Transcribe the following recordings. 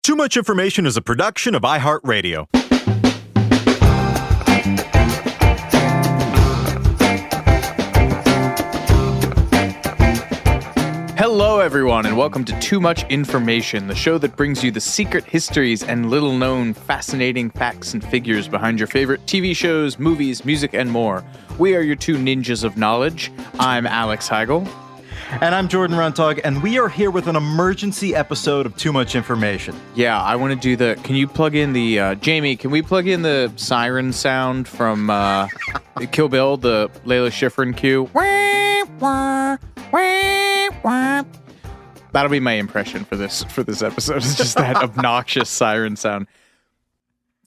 Too Much Information is a production of iHeart Radio. Hello, everyone, and welcome to Too Much Information, the show that brings you the secret histories and little-known fascinating facts and figures behind your favorite TV shows, movies, music, and more. We are your two ninjas of knowledge. I'm Alex Heigl. And I'm Jordan Runtagh, and we are here with an emergency episode of Too Much Information. Yeah, I want to do the... Can you plug in the... Jamie, can we plug in the siren sound from Kill Bill, the Layla Schifrin cue? That'll be my impression for this episode. It's just that obnoxious siren sound.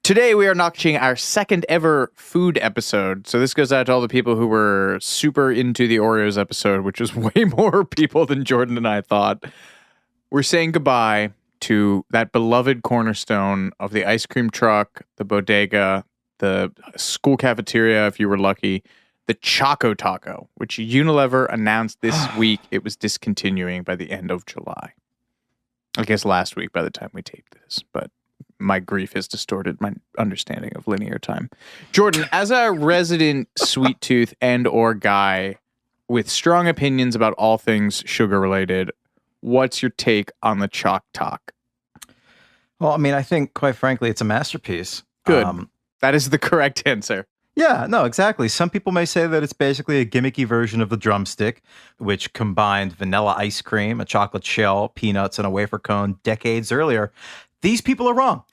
Today, we are notching our second ever food episode. So this goes out to all the people who were super into the Oreos episode, which was way more people than Jordan and I thought. We're saying goodbye to that beloved cornerstone of the ice cream truck, the bodega, the school cafeteria, if you were lucky, the Choco Taco, which Unilever announced this week it was discontinuing by the end of July. I guess last week by the time we taped this, but my grief has distorted my understanding of linear time. Jordan, as a resident sweet tooth and or guy with strong opinions about all things sugar related, what's your take on the Choc Tac? Well, I mean, I think, quite frankly, it's a masterpiece. Good. That is the correct answer. Yeah, no, exactly. Some people may say that it's basically a gimmicky version of the drumstick, which combined vanilla ice cream, a chocolate shell, peanuts, and a wafer cone decades earlier. These people are wrong.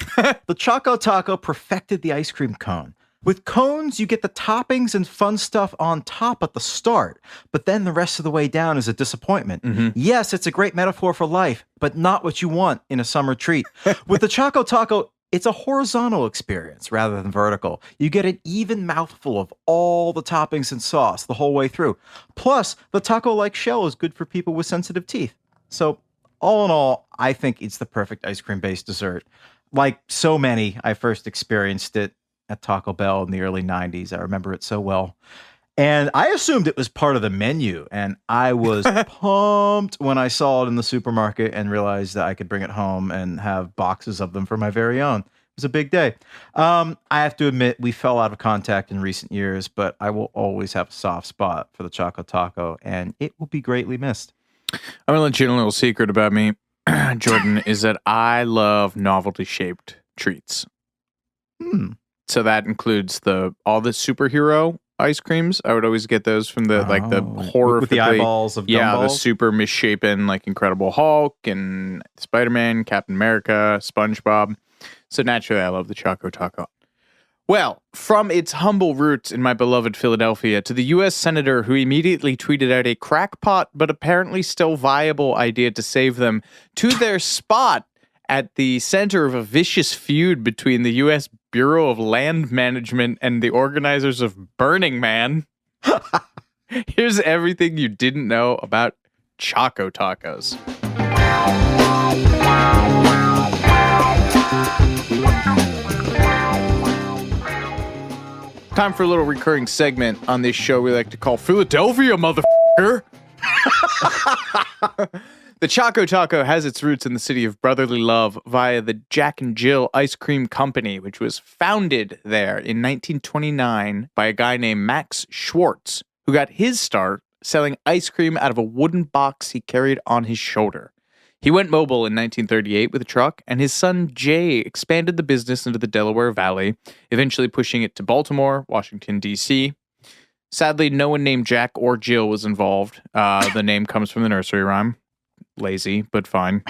The Choco Taco perfected the ice cream cone. With cones, you get the toppings and fun stuff on top at the start, but then the rest of the way down is a disappointment. Mm-hmm. Yes, it's a great metaphor for life, but not what you want in a summer treat. With the Choco Taco, it's a horizontal experience rather than vertical. You get an even mouthful of all the toppings and sauce the whole way through. Plus, the taco-like shell is good for people with sensitive teeth. So, all in all, I think it's the perfect ice cream-based dessert. Like so many, I first experienced it at Taco Bell in the early 90s. I remember it so well. And I assumed it was part of the menu, and I was pumped when I saw it in the supermarket and realized that I could bring it home and have boxes of them for my very own. It was a big day. I have to admit, we fell out of contact in recent years, but I will always have a soft spot for the Choco Taco, and it will be greatly missed. I'm going to let you in a little secret about me, Jordan, is that I love novelty-shaped treats. So that includes all the superhero ice creams. I would always get those from the horror with the eyeballs of the super misshapen, like Incredible Hulk and Spider-Man, Captain America, SpongeBob. So naturally, I love the Choco Taco. Well, from its humble roots in my beloved Philadelphia to the U.S. Senator who immediately tweeted out a crackpot but apparently still viable idea to save them, to their spot at the center of a vicious feud between the U.S. Bureau of Land Management and the organizers of Burning Man. Here's everything you didn't know about Choco Tacos. Time for a little recurring segment on this show we like to call Philadelphia, motherfucker. The Choco Taco has its roots in the city of brotherly love via the Jack and Jill Ice Cream Company, which was founded there in 1929 by a guy named Max Schwartz, who got his start selling ice cream out of a wooden box he carried on his shoulder. He went mobile in 1938 with a truck, and his son Jay expanded the business into the Delaware Valley, eventually pushing it to Baltimore, Washington, D.C. Sadly, no one named Jack or Jill was involved. The name comes from the nursery rhyme. Lazy, but fine.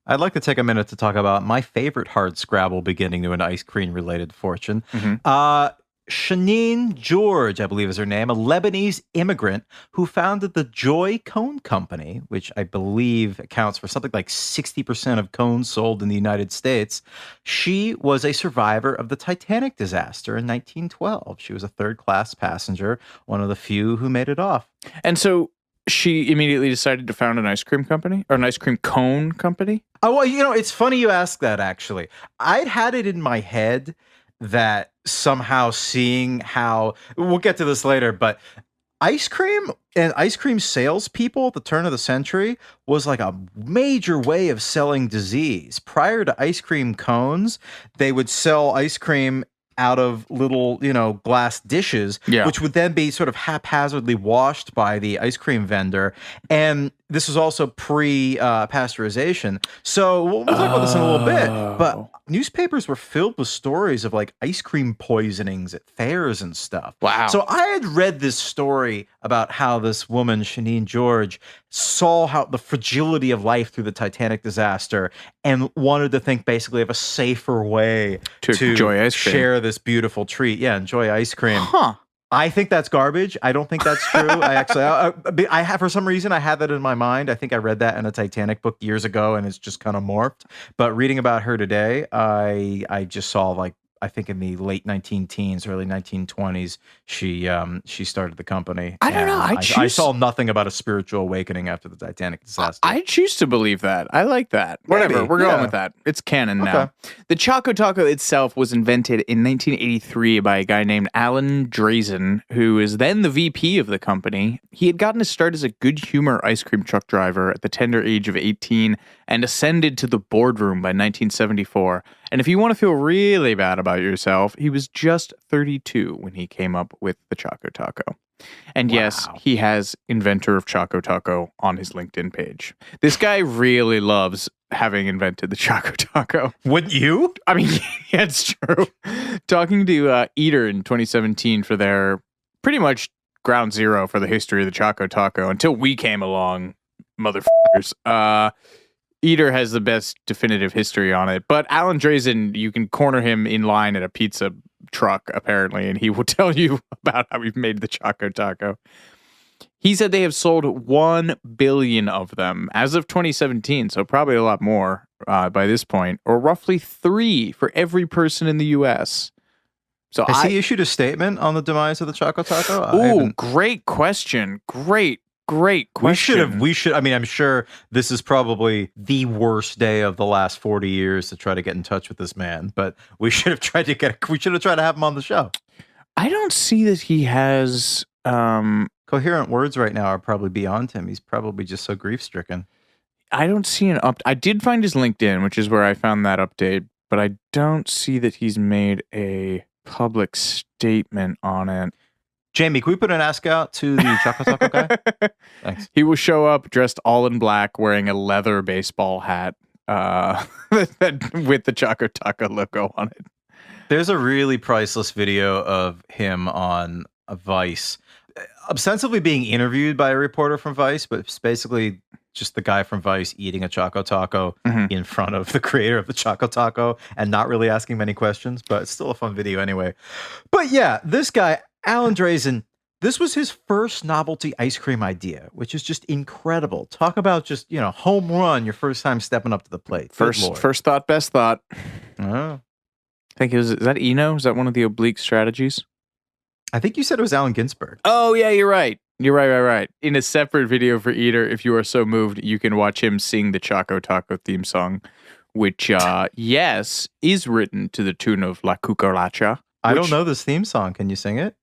I'd like to take a minute to talk about my favorite hard scrabble beginning to an ice cream-related fortune. Mm-hmm. Shanine George, I believe is her name, a Lebanese immigrant who founded the Joy Cone Company, which I believe accounts for something like 60% of cones sold in the United States. She was a survivor of the Titanic disaster in 1912. She was a third-class passenger, one of the few who made it off. And so she immediately decided to found an ice cream company or an ice cream cone company? Oh, well, it's funny you ask that, actually. I'd had it in my head that somehow seeing how, we'll get to this later, but ice cream and ice cream salespeople at the turn of the century was like a major way of selling disease. Prior to ice cream cones, they would sell ice cream out of little, glass dishes, which would then be sort of haphazardly washed by the ice cream vendor. And this was also pre-pasteurization. So we'll talk about this in a little bit. But newspapers were filled with stories of like ice cream poisonings at fairs and stuff. Wow. So I had read this story about how this woman, Shanine George, saw how the fragility of life through the Titanic disaster and wanted to think basically of a safer way to enjoy ice cream. Share this beautiful treat. Yeah, enjoy ice cream. Huh. I think that's garbage. I don't think that's true. I have, for some reason, I had that in my mind. I think I read that in a Titanic book years ago, and it's just kind of morphed. But reading about her today, I just saw, like, I think in the late 19-teens, early 1920s, she started the company. I don't know. I saw nothing about a spiritual awakening after the Titanic disaster. I choose to believe that. I like that. Whatever. Maybe, We're going with that. It's canon now. The Choco Taco itself was invented in 1983 by a guy named Alan Drazen, who is then the VP of the company. He had gotten his start as a good humor ice cream truck driver at the tender age of 18 and ascended to the boardroom by 1974. And if you want to feel really bad about yourself, he was just 32 when he came up with the Choco Taco. And yes, he has inventor of Choco Taco on his LinkedIn page. This guy really loves having invented the Choco Taco. Wouldn't you? I mean, yeah, it's true. Talking to Eater in 2017 for their pretty much ground zero for the history of the Choco Taco until we came along, motherfuckers. Eater has the best definitive history on it, but Alan Drazen, you can corner him in line at a pizza truck, apparently, and he will tell you about how we've made the Choco Taco. He said they have sold 1 billion of them as of 2017, so probably a lot more by this point, or roughly 3 for every person in the U.S. So Has he issued a statement on the demise of the Choco Taco? Ooh, great question. Great question. We should. I mean, I'm sure this is probably the worst day of the last 40 years to try to get in touch with this man, but we should have tried to have him on the show. I don't see that he has coherent words right now are probably beyond him. He's probably just so grief-stricken. I don't see an I did find his LinkedIn, which is where I found that update, but I don't see that he's made a public statement on it. Jamie, can we put an ask out to the Choco Taco guy? Thanks. He will show up dressed all in black, wearing a leather baseball hat with the Choco Taco logo on it. There's a really priceless video of him on Vice, ostensibly being interviewed by a reporter from Vice, but it's basically just the guy from Vice eating a Choco Taco in front of the creator of the Choco Taco and not really asking many questions, but it's still a fun video anyway. But yeah, this guy, Alan Drazen, this was his first novelty ice cream idea, which is just incredible. Talk about just, home run your first time stepping up to the plate. First thought, best thought. Oh. I think is that Eno? Is that one of the oblique strategies? I think you said it was Allen Ginsberg. Oh, yeah, you're right. You're right. In a separate video for Eater, if you are so moved, you can watch him sing the Choco Taco theme song, which, yes, is written to the tune of La Cucaracha. I don't know this theme song. Can you sing it?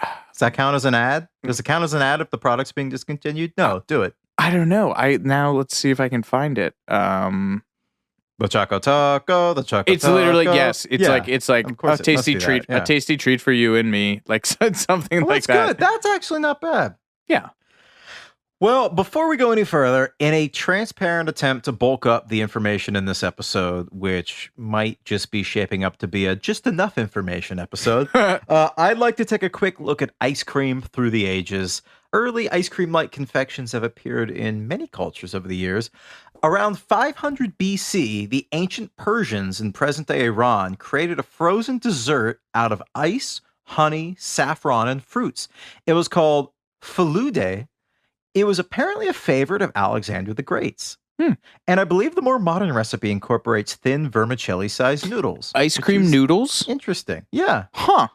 Does that count as an ad? Does it count as an ad if the product's being discontinued? No, do it. I don't know. Now let's see if I can find it. The Choco Taco, the Choco Taco. It's literally, yes. It's like a tasty treat, yeah. A tasty treat for you and me, like something like that. That's good. That's actually not bad. Yeah. Well, before we go any further, in a transparent attempt to bulk up the information in this episode, which might just be shaping up to be a just enough information episode, I'd like to take a quick look at ice cream through the ages. Early ice cream-like confections have appeared in many cultures over the years. Around 500 BC, the ancient Persians in present-day Iran created a frozen dessert out of ice, honey, saffron, and fruits. It was called falude. It was apparently a favorite of Alexander the Great's. And I believe the more modern recipe incorporates thin vermicelli-sized noodles. Ice cream noodles? Interesting. Yeah. Huh.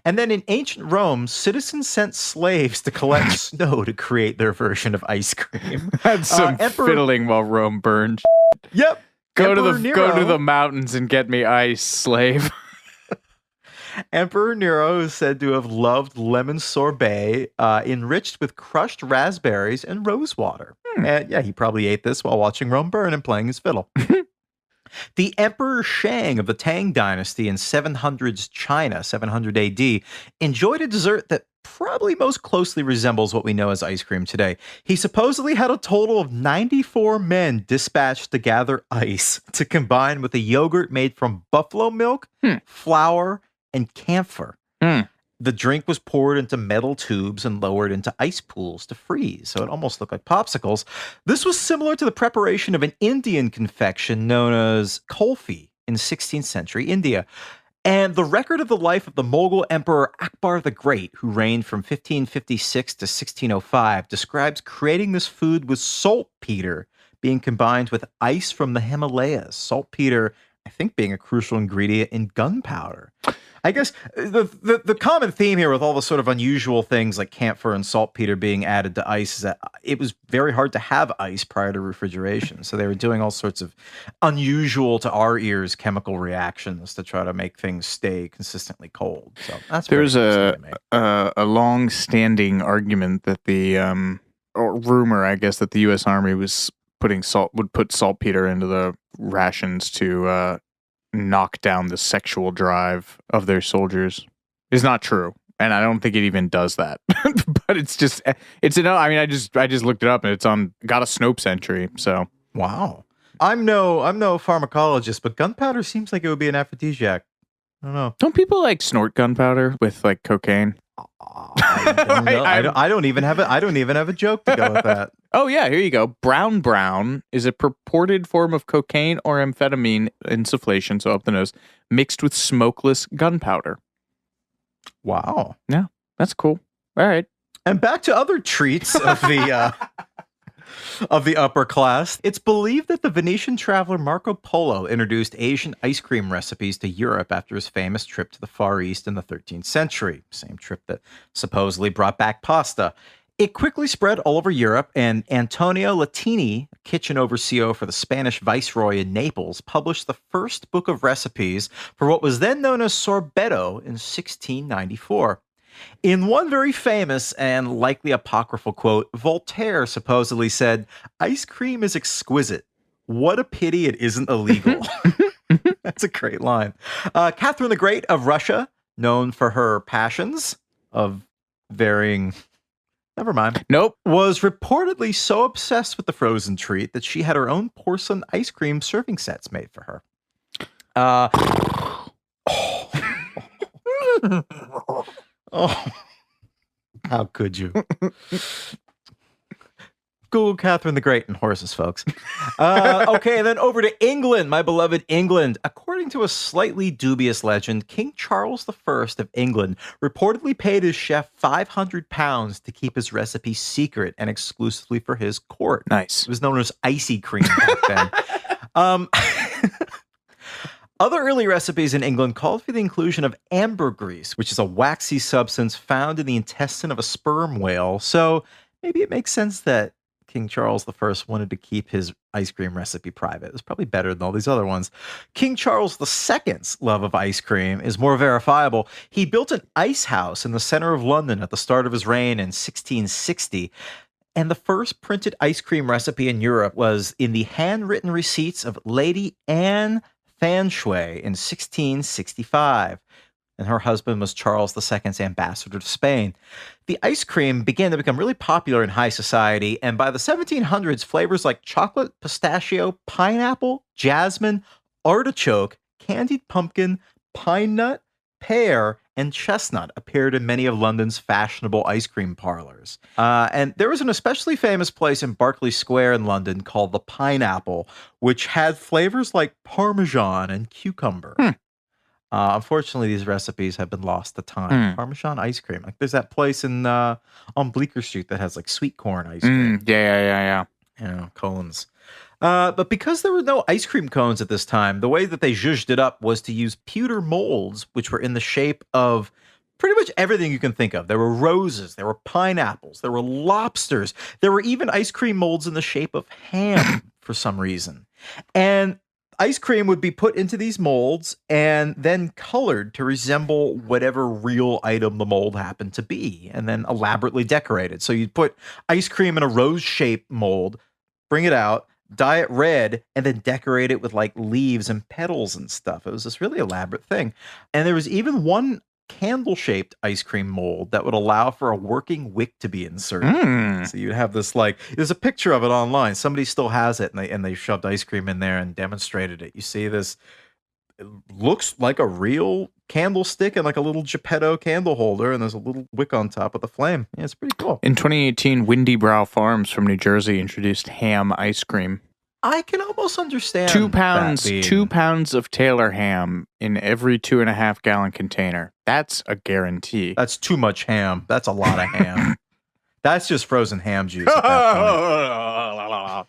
And then in ancient Rome, citizens sent slaves to collect snow to create their version of ice cream. That's some fiddling while Rome burned. Yep. Go to the mountains and get me ice, slave. Emperor Nero is said to have loved lemon sorbet enriched with crushed raspberries and rose water. And yeah, he probably ate this while watching Rome burn and playing his fiddle. The Emperor Shang of the Tang Dynasty in 700s China, 700 AD, enjoyed a dessert that probably most closely resembles what we know as ice cream today. He supposedly had a total of 94 men dispatched to gather ice to combine with a yogurt made from buffalo milk, flour, and camphor. The drink was poured into metal tubes and lowered into ice pools to freeze, so it almost looked like popsicles. This was similar to the preparation of an Indian confection known as kulfi in 16th century India. And the record of the life of the Mughal Emperor Akbar the Great, who reigned from 1556 to 1605, describes creating this food with saltpeter being combined with ice from the Himalayas. Saltpeter, I think, being a crucial ingredient in gunpowder. I guess the common theme here with all the sort of unusual things like camphor and saltpeter being added to ice is that it was very hard to have ice prior to refrigeration. So they were doing all sorts of unusual to our ears chemical reactions to try to make things stay consistently cold. So that's there's a long-standing argument that or rumor, I guess, that the U.S. Army was would put saltpeter into the rations to knock down the sexual drive of their soldiers is not true, and I don't think it even does that. But I just looked it up, and it's got a Snopes entry. So wow, I'm no pharmacologist, but gunpowder seems like it would be an aphrodisiac. I don't know. Don't people like snort gunpowder with like cocaine? I don't even have a joke to go with that. Oh yeah, here you go. Brown is a purported form of cocaine or amphetamine insufflation, so up the nose, mixed with smokeless gunpowder. Wow. Yeah, that's cool. All right. And back to other treats of the of the upper class. It's believed that the Venetian traveler Marco Polo introduced Asian ice cream recipes to Europe after his famous trip to the Far East in the 13th century. Same trip that supposedly brought back pasta. It quickly spread all over Europe, and Antonio Latini, kitchen overseer for the Spanish viceroy in Naples, published the first book of recipes for what was then known as sorbetto in 1694. In one very famous and likely apocryphal quote, Voltaire supposedly said, "Ice cream is exquisite. What a pity it isn't illegal." That's a great line. Catherine the Great of Russia, known for her passions of varying... Never mind. Nope. Was reportedly so obsessed with the frozen treat that she had her own porcelain ice cream serving sets made for her. Oh, how could you? Google Catherine the Great and horses, folks. Okay, then over to England, my beloved England. According to a slightly dubious legend, King Charles I of England reportedly paid his chef £500 to keep his recipe secret and exclusively for his court. Nice. It was known as icy cream back then. Other early recipes in England called for the inclusion of ambergris, which is a waxy substance found in the intestine of a sperm whale. So maybe it makes sense that King Charles I wanted to keep his ice cream recipe private. It was probably better than all these other ones. King Charles II's love of ice cream is more verifiable. He built an ice house in the center of London at the start of his reign in 1660. And the first printed ice cream recipe in Europe was in the handwritten receipts of Lady Anne Fanshui in 1665. And her husband was Charles II's ambassador to Spain. The ice cream began to become really popular in high society, and by the 1700s, flavors like chocolate, pistachio, pineapple, jasmine, artichoke, candied pumpkin, pine nut, pear, and chestnut appeared in many of London's fashionable ice cream parlors. And there was an especially famous place in Berkeley Square in London called the Pineapple, which had flavors like Parmesan and cucumber. Unfortunately, these recipes have been lost to time. Parmesan ice cream. Like there's that place in on Bleecker Street that has like sweet corn ice cream. Yeah. You know, Collins. But because there were no ice cream cones at this time, the way that they zhuzhed it up was to use pewter molds, which were in the shape of pretty much everything you can think of. There were roses, there were pineapples, there were lobsters, there were even ice cream molds in the shape of ham for some reason. And ice cream would be put into these molds and then colored to resemble whatever real item the mold happened to be, and then elaborately decorated. So you'd put ice cream in a rose-shaped mold, bring it out, dye it red, and then decorate it with like leaves and petals and stuff. It was this really elaborate thing. And there was even one candle-shaped ice cream mold that would allow for a working wick to be inserted. So you'd have this like, there's a picture of it online. Somebody still has it, and they shoved ice cream in there and demonstrated it. You see this, it looks like a real candlestick and like a little Geppetto candle holder, and there's a little wick on top with a flame. Yeah, it's pretty cool. In 2018, Windy Brow Farms from New Jersey introduced ham ice cream. I can almost understand 2 pounds, that being- 2 pounds of Taylor ham in every 2.5 gallon container. That's a guarantee. That's too much ham. That's a lot of ham. That's just frozen ham juice at that point.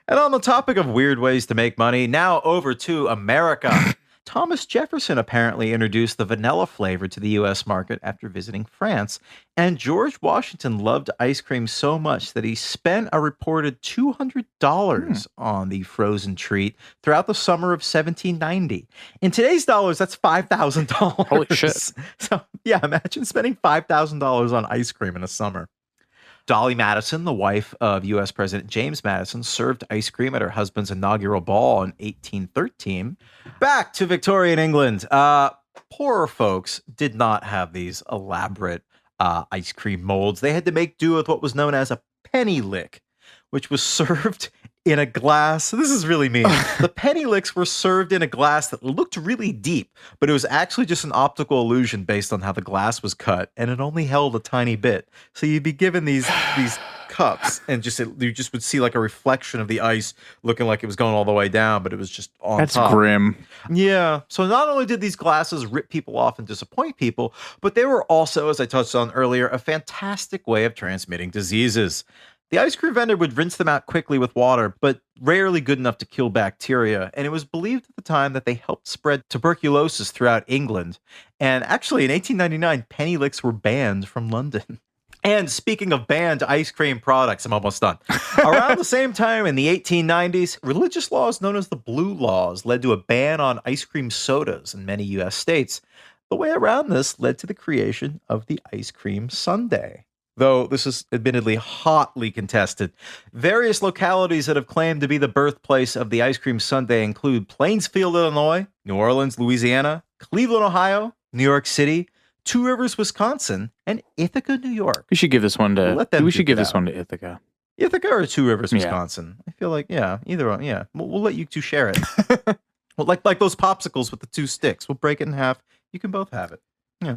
And on the topic of weird ways to make money, now over to America. Thomas Jefferson apparently introduced the vanilla flavor to the U.S. market after visiting France, and George Washington loved ice cream so much that he spent a reported $200 on the frozen treat throughout the summer of 1790. In today's dollars, that's $5,000. Holy shit. So, yeah, imagine spending $5,000 on ice cream in a summer. Dolly Madison, the wife of U.S. President James Madison, served ice cream at her husband's inaugural ball in 1813. Back to Victorian England. Poorer folks did not have these elaborate ice cream molds. They had to make do with what was known as a penny lick, which was served in a glass. This is really mean. The penny licks were served in a glass that looked really deep, but it was actually just an optical illusion based on how the glass was cut, and it only held a tiny bit. So you'd be given these cups, and you just would see like a reflection of the ice looking like it was going all the way down, but it was just on top. That's grim. Yeah. So not only did these glasses rip people off and disappoint people, but they were also, as I touched on earlier, a fantastic way of transmitting diseases. The ice cream vendor would rinse them out quickly with water, but rarely good enough to kill bacteria, and it was believed at the time that they helped spread tuberculosis throughout England. And actually, in 1899, penny licks were banned from London. And speaking of banned ice cream products, I'm almost done. Around the same time in the 1890s, religious laws known as the Blue Laws led to a ban on ice cream sodas in many U.S. states. The way around this led to the creation of the ice cream sundae. Though this is admittedly hotly contested. Various localities that have claimed to be the birthplace of the ice cream sundae include Plainsfield, Illinois, New Orleans, Louisiana, Cleveland, Ohio, New York City, Two Rivers, Wisconsin, and Ithaca, New York. We should give this one to. We should give this one to Ithaca. Ithaca or Two Rivers, Wisconsin? I feel like either one. Yeah, we'll let you two share it. Well, like those popsicles with the 2 sticks. We'll break it in half. You can both have it. Yeah.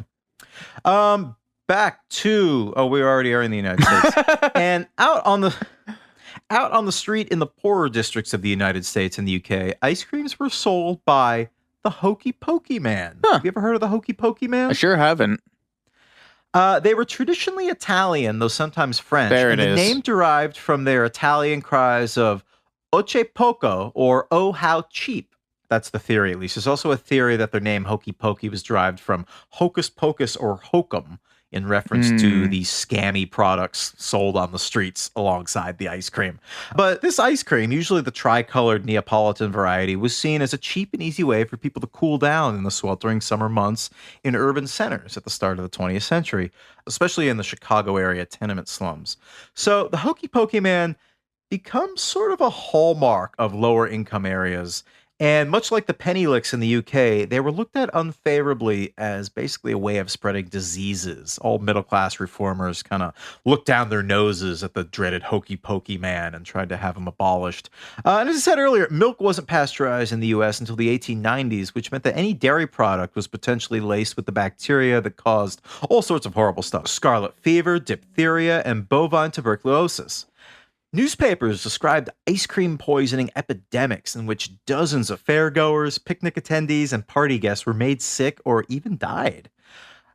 Back to we already are in the United States, and out on the street in the poorer districts of the United States and the UK, ice creams were sold by the Hokey Pokey Man. Have you ever heard of the Hokey Pokey Man? I sure haven't. They were traditionally Italian, though sometimes French. There it is. The name derived from their Italian cries of "Oche poco" or "Oh how cheap." That's the theory, at least. There's also a theory that their name Hokey Pokey was derived from hocus pocus or hokum, in reference to the scammy products sold on the streets alongside the ice cream. But this ice cream, usually the tricolored Neapolitan variety, was seen as a cheap and easy way for people to cool down in the sweltering summer months in urban centers at the start of the 20th century, especially in the Chicago area tenement slums. So the Hokey Pokey Man becomes sort of a hallmark of lower income areas. And much like the penny licks in the UK, they were looked at unfavorably as basically a way of spreading diseases. All middle-class reformers kind of looked down their noses at the dreaded Hokey Pokey Man and tried to have him abolished. And as I said earlier, milk wasn't pasteurized in the US until the 1890s, which meant that any dairy product was potentially laced with the bacteria that caused all sorts of horrible stuff. Scarlet fever, diphtheria, and bovine tuberculosis. Newspapers described ice cream poisoning epidemics in which dozens of fairgoers, picnic attendees, and party guests were made sick or even died.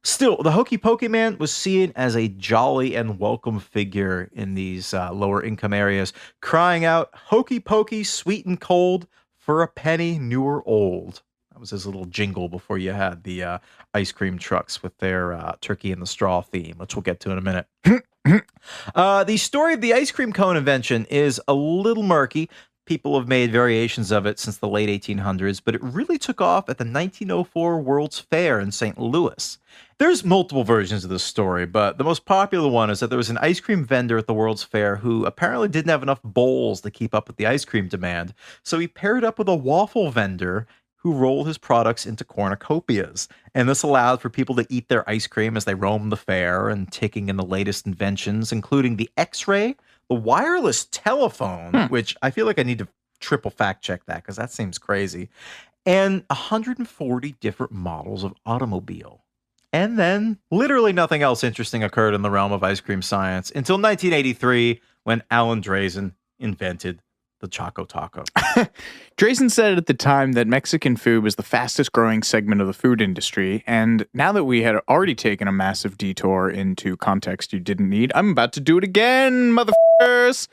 Still, the Hokey Pokey Man was seen as a jolly and welcome figure in these lower income areas, crying out, "Hokey Pokey, sweet and cold, for a penny, new or old." That was his little jingle before you had the ice cream trucks with their turkey in the straw theme, which we'll get to in a minute. The story of the ice cream cone invention is a little murky. People have made variations of it since the late 1800s, but it really took off at the 1904 World's Fair in St. Louis. There's multiple versions of this story, but the most popular one is that there was an ice cream vendor at the World's Fair who apparently didn't have enough bowls to keep up with the ice cream demand, so he paired up with a waffle vendor who rolled his products into cornucopias. And this allowed for people to eat their ice cream as they roamed the fair and taking in the latest inventions, including the X-ray, the wireless telephone, which I feel like I need to triple fact check that because that seems crazy, and 140 different models of automobile. And then literally nothing else interesting occurred in the realm of ice cream science until 1983 when Alan Drazen invented the Choco Taco. Drazen said at the time that Mexican food was the fastest growing segment of the food industry, and now that we had already taken a massive detour into context you didn't need, I'm about to do it again, motherfuckers!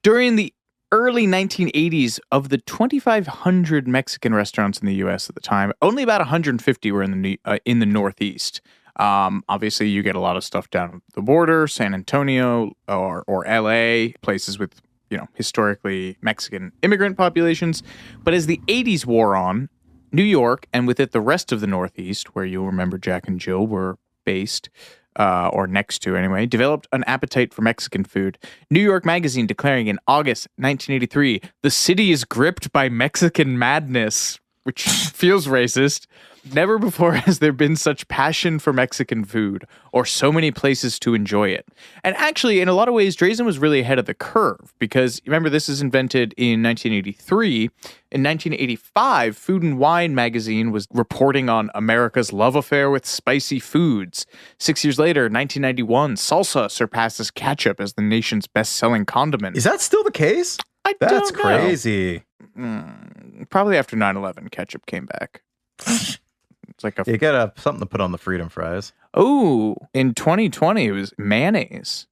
During the early 1980s, of the 2,500 Mexican restaurants in the U.S. at the time, only about 150 were in the Northeast. Obviously, you get a lot of stuff down the border, San Antonio or L.A., places with historically Mexican immigrant populations. But as the 80s wore on, New York, and with it the rest of the Northeast, where you'll remember Jack and Jill were based, or next to anyway, developed an appetite for Mexican food. New York Magazine declaring in August 1983, the city is gripped by Mexican madness, which feels racist. Never before has there been such passion for Mexican food, or so many places to enjoy it. And actually, in a lot of ways, Drazen was really ahead of the curve, because remember, this is invented in 1983. In 1985, Food and Wine magazine was reporting on America's love affair with spicy foods. 6 years later, 1991, salsa surpasses ketchup as the nation's best-selling condiment. Is that still the case? That's crazy. Probably after 9/11, ketchup came back. It's like you got something to put on the freedom fries. Oh, in 2020, it was mayonnaise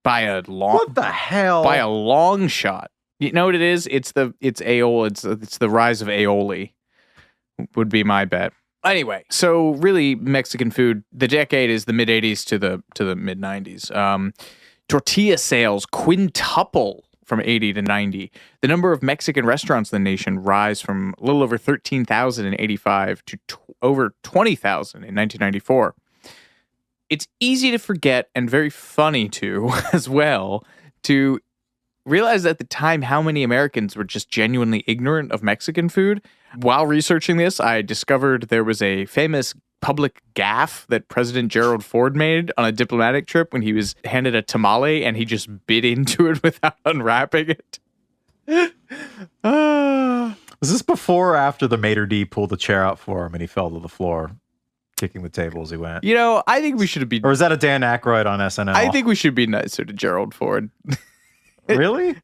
by a long. What the hell? By a long shot. You know what it is? It's aioli. It's the rise of aioli. Would be my bet. Anyway, so really Mexican food. The decade is the mid 80s to the mid 90s. Tortilla sales quintuple from 80 to 90. The number of Mexican restaurants in the nation rise from a little over 13,000 in 85 to over 20,000 in 1994. It's easy to forget and very funny too, as well, to realize at the time how many Americans were just genuinely ignorant of Mexican food. While researching this, I discovered there was a famous public gaffe that President Gerald Ford made on a diplomatic trip when he was handed a tamale and he just bit into it without unwrapping it. Was this before or after the maitre d' pulled the chair out for him and he fell to the floor, kicking the table as he went? I think we should be... Or is that a Dan Aykroyd on SNL? I think we should be nicer to Gerald Ford. Really?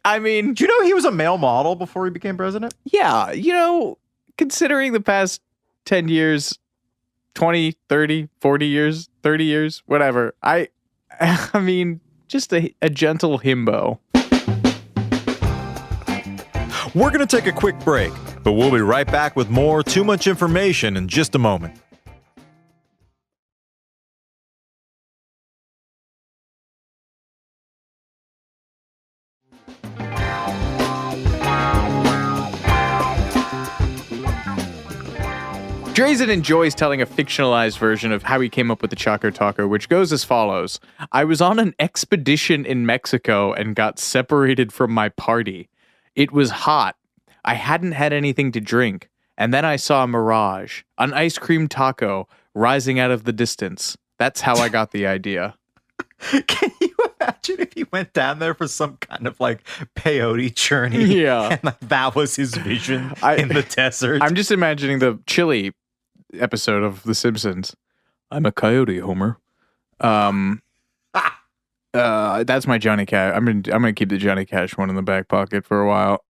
I mean... Do you know he was a male model before he became president? Yeah. Considering the past 10 years... 20, 30, 40 years, 30 years, whatever. I mean, just a gentle himbo. We're going to take a quick break, but we'll be right back with more Too Much Information in just a moment. Drazen enjoys telling a fictionalized version of how he came up with the Choco Taco, which goes as follows. I was on an expedition in Mexico and got separated from my party. It was hot. I hadn't had anything to drink. And then I saw a mirage, an ice cream taco rising out of the distance. That's how I got the idea. Can you imagine if he went down there for some kind of peyote journey? Yeah. And that was his vision in the desert. I'm just imagining the chili episode of The Simpsons. I'm a coyote, Homer. That's my Johnny Cash. I'm gonna keep the Johnny Cash one in the back pocket for a while.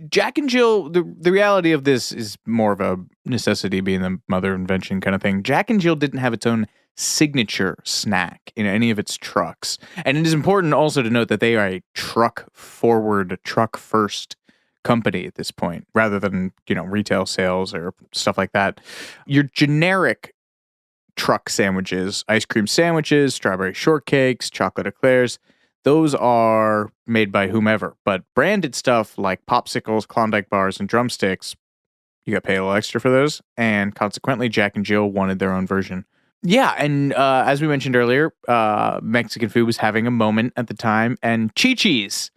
Jack and Jill. The reality of this is more of a necessity, being the mother invention kind of thing. Jack and Jill didn't have its own signature snack in any of its trucks, and it is important also to note that they are a truck first company at this point, rather than retail sales or stuff like that. Your generic truck sandwiches, ice cream sandwiches, strawberry shortcakes, chocolate eclairs, those are made by whomever. But branded stuff like Popsicles, Klondike bars, and drumsticks, you got to pay a little extra for those. And consequently, Jack and Jill wanted their own version. Yeah, and as we mentioned earlier, Mexican food was having a moment at the time. And Chi-Chi's,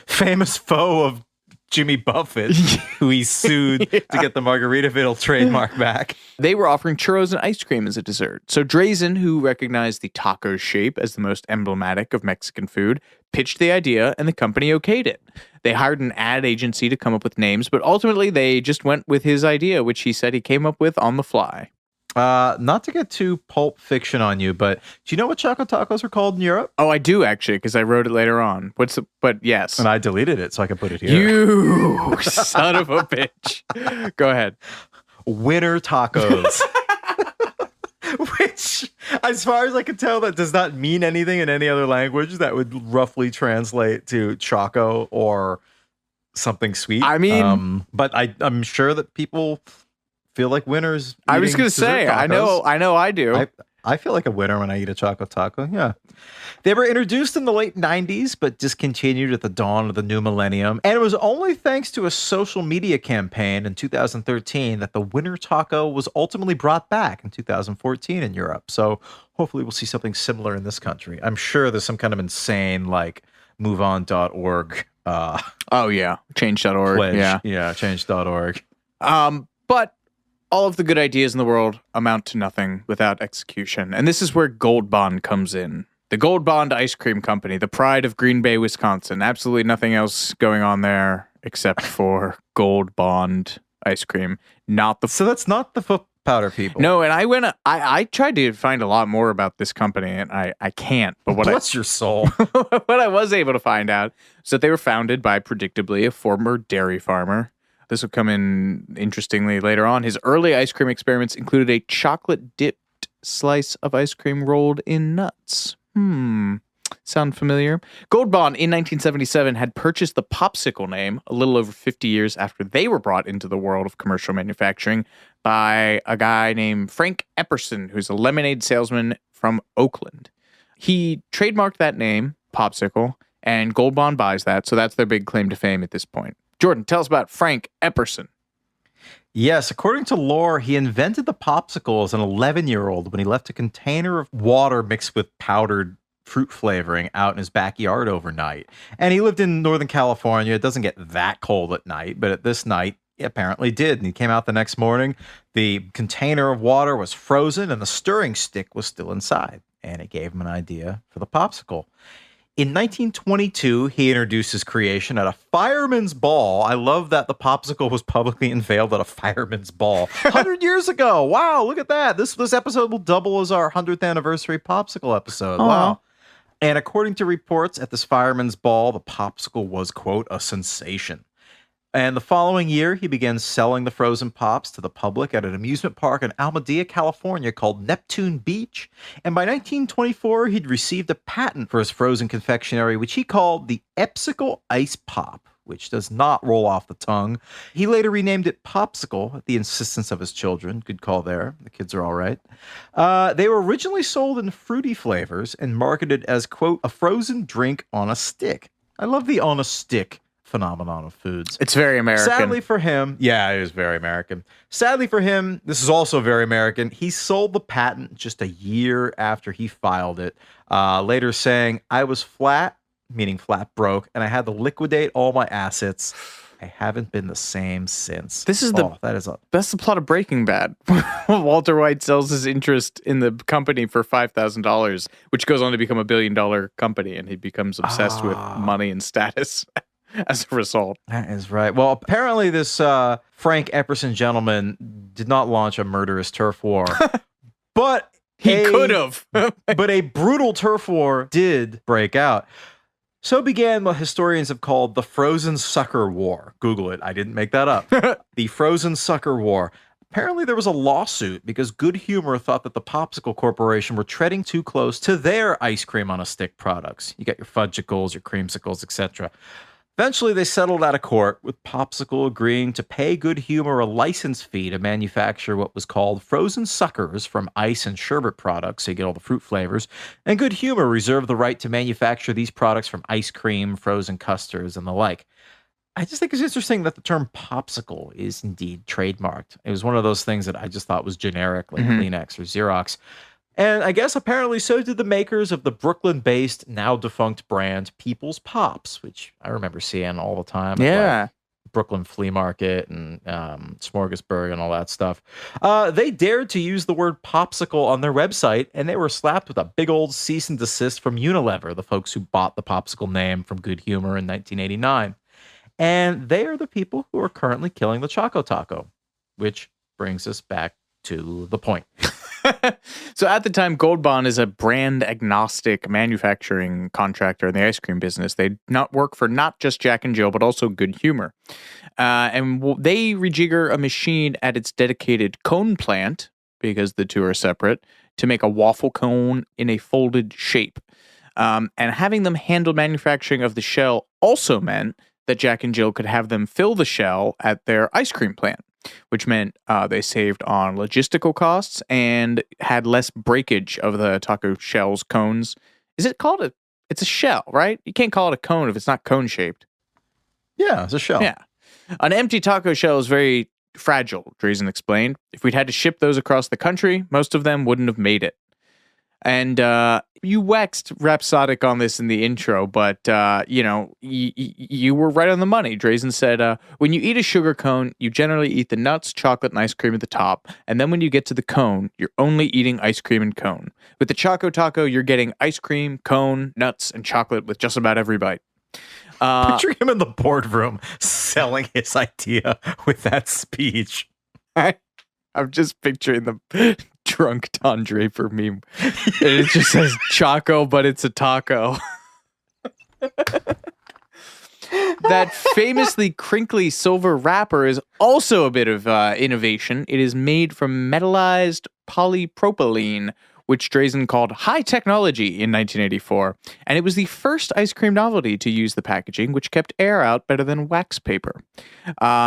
famous foe of Jimmy Buffett, who he sued to get the Margaritaville trademark back. They were offering churros and ice cream as a dessert. So Drazen, who recognized the taco's shape as the most emblematic of Mexican food, pitched the idea and the company okayed it. They hired an ad agency to come up with names, but ultimately they just went with his idea, which he said he came up with on the fly. Not to get too Pulp Fiction on you, but do you know what Choco Tacos are called in Europe? Oh, I do actually, because I wrote it later on. But yes. And I deleted it so I could put it here. You son of a bitch. Go ahead. Winter tacos. Which, as far as I can tell, that does not mean anything in any other language that would roughly translate to Choco or something sweet. I mean, but I'm sure that people feel like winners. I was going to say, I know I do. I feel like a winner when I eat a Choco Taco. Yeah. They were introduced in the late 90s, but discontinued at the dawn of the new millennium. And it was only thanks to a social media campaign in 2013 that the winter taco was ultimately brought back in 2014 in Europe. So hopefully we'll see something similar in this country. I'm sure there's some kind of insane, like, moveon.org. Oh, yeah. Change.org. Pledge. Yeah, change.org. But all of the good ideas in the world amount to nothing without execution. And this is where Gold Bond comes in. The Gold Bond Ice Cream Company, the pride of Green Bay, Wisconsin. Absolutely nothing else going on there except for Gold Bond ice cream. So that's not the foot powder people. No, and I tried to find a lot more about this company, and I can't. But Bless your soul. What I was able to find out is that they were founded by, predictably, a former dairy farmer. This will come in interestingly later on. His early ice cream experiments included a chocolate-dipped slice of ice cream rolled in nuts. Sound familiar? Gold Bond in 1977 had purchased the Popsicle name a little over 50 years after they were brought into the world of commercial manufacturing by a guy named Frank Epperson, who's a lemonade salesman from Oakland. He trademarked that name, Popsicle, and Gold Bond buys that, so that's their big claim to fame at this point. Jordan, tell us about Frank Epperson. Yes, according to lore, he invented the popsicle as an 11-year-old when he left a container of water mixed with powdered fruit flavoring out in his backyard overnight. And he lived in Northern California. It doesn't get that cold at night, but at this night, it apparently did. And he came out the next morning. The container of water was frozen and the stirring stick was still inside. And it gave him an idea for the popsicle. In 1922, he introduced his creation at a fireman's ball. I love that the popsicle was publicly unveiled at a fireman's ball 100 years ago. Wow, look at that. This episode will double as our 100th anniversary popsicle episode. Aww. Wow. And according to reports at this fireman's ball, the popsicle was, quote, a sensation. And the following year, he began selling the frozen pops to the public at an amusement park in Alameda, California called Neptune Beach. And by 1924, he'd received a patent for his frozen confectionery, which he called the Epsicle Ice Pop, which does not roll off the tongue. He later renamed it Popsicle at the insistence of his children. Good call there. The kids are all right. They were originally sold in fruity flavors and marketed as, quote, a frozen drink on a stick. I love the on a stick phenomenon of foods. It's very American. Sadly for him, yeah, it is very American. Sadly for him, this is also very American. He sold the patent just a year after he filed it, later saying, I was flat, meaning flat broke, and I had to liquidate all my assets. I haven't been the same since. That's the plot of Breaking Bad. Walter White sells his interest in the company for $5,000, which goes on to become $1 billion company, and he becomes obsessed with money and status as a result. That is right. Well, apparently this Frank Epperson gentleman did not launch a murderous turf war, but he could have. But a brutal turf war did break out. So began what historians have called the Frozen Sucker War. Google it. I didn't make that up. The Frozen Sucker War. Apparently there was a lawsuit because Good Humor thought that the Popsicle Corporation were treading too close to their ice cream on a stick products. You got your fudgicles, your creamsicles, etc. Eventually, they settled out of court, with Popsicle agreeing to pay Good Humor a license fee to manufacture what was called frozen suckers from ice and sherbet products, so you get all the fruit flavors. And Good Humor reserved the right to manufacture these products from ice cream, frozen custards, and the like. I just think it's interesting that the term popsicle is indeed trademarked. It was one of those things that I just thought was generic, like Kleenex or Xerox. And I guess apparently so did the makers of the Brooklyn-based, now defunct brand People's Pops, which I remember seeing all the time. Yeah. At Brooklyn Flea Market and Smorgasburg and all that stuff. They dared to use the word popsicle on their website, and they were slapped with a big old cease and desist from Unilever, the folks who bought the popsicle name from Good Humor in 1989. And they are the people who are currently killing the Choco Taco, which brings us back to the point. So at the time, Gold Bond is a brand agnostic manufacturing contractor in the ice cream business. They not work for not just Jack and Jill, but also Good Humor. And they rejigger a machine at its dedicated cone plant, because the two are separate, to make a waffle cone in a folded shape. And having them handle manufacturing of the shell also meant that Jack and Jill could have them fill the shell at their ice cream plant, which meant they saved on logistical costs and had less breakage of the taco shell's cones. Is it called it's a shell, right? You can't call it a cone if it's not cone shaped. Yeah, it's a shell. Yeah. An empty taco shell is very fragile, Drazen explained. If we'd had to ship those across the country, most of them wouldn't have made it. And you waxed rhapsodic on this in the intro, but, you were right on the money. Drazen said, when you eat a sugar cone, you generally eat the nuts, chocolate, and ice cream at the top. And then when you get to the cone, you're only eating ice cream and cone. With the Choco Taco, you're getting ice cream, cone, nuts, and chocolate with just about every bite. Picture him in the boardroom selling his idea with that speech. I'm just picturing the drunk Don Draper meme. And it just says Choco, but it's a taco. That famously crinkly silver wrapper is also a bit of innovation. It is made from metallized polypropylene, which Drazen called high technology in 1984. And it was the first ice cream novelty to use the packaging, which kept air out better than wax paper.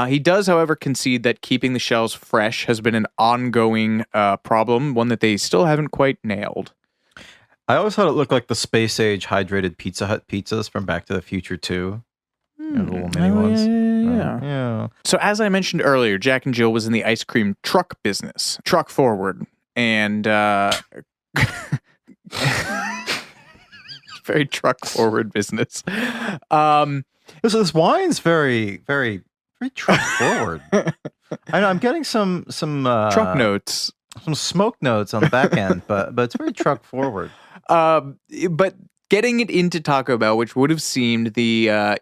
He does, however, concede that keeping the shells fresh has been an ongoing problem, one that they still haven't quite nailed. I always thought it looked like the space age hydrated Pizza Hut pizzas from Back to the Future 2. Little mini ones. Yeah. So as I mentioned earlier, Jack and Jill was in the ice cream truck business. Truck forward. And very truck forward business. This wine's very, very, very truck forward. I know I'm getting some truck notes, some smoke notes on the back end, but it's very truck forward. But getting it into Taco Bell, which would have seemed the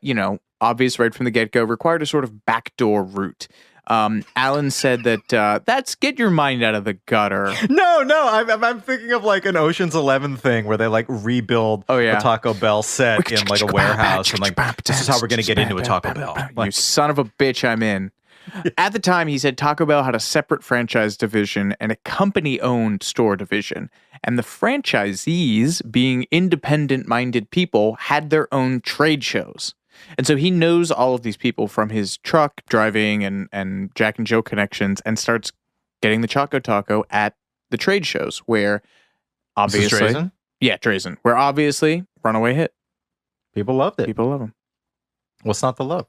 obvious right from the get-go, required a sort of backdoor route. Alan said that that's get your mind out of the gutter. No, I'm thinking of like an Ocean's 11 thing where they like rebuild a Taco Bell set in like a warehouse and like this is how we're gonna get into a Taco Bell. Like, you son of a bitch, I'm in. At the time, he said Taco Bell had a separate franchise division and a company-owned store division, and the franchisees, being independent-minded people, had their own trade shows. And so he knows all of these people from his truck driving and Jack and Jill connections, and starts getting the Choco Taco at the trade shows where obviously... This is Drazen? Yeah, Drazen. Where obviously, runaway hit. People loved it. People love him. What's not to love?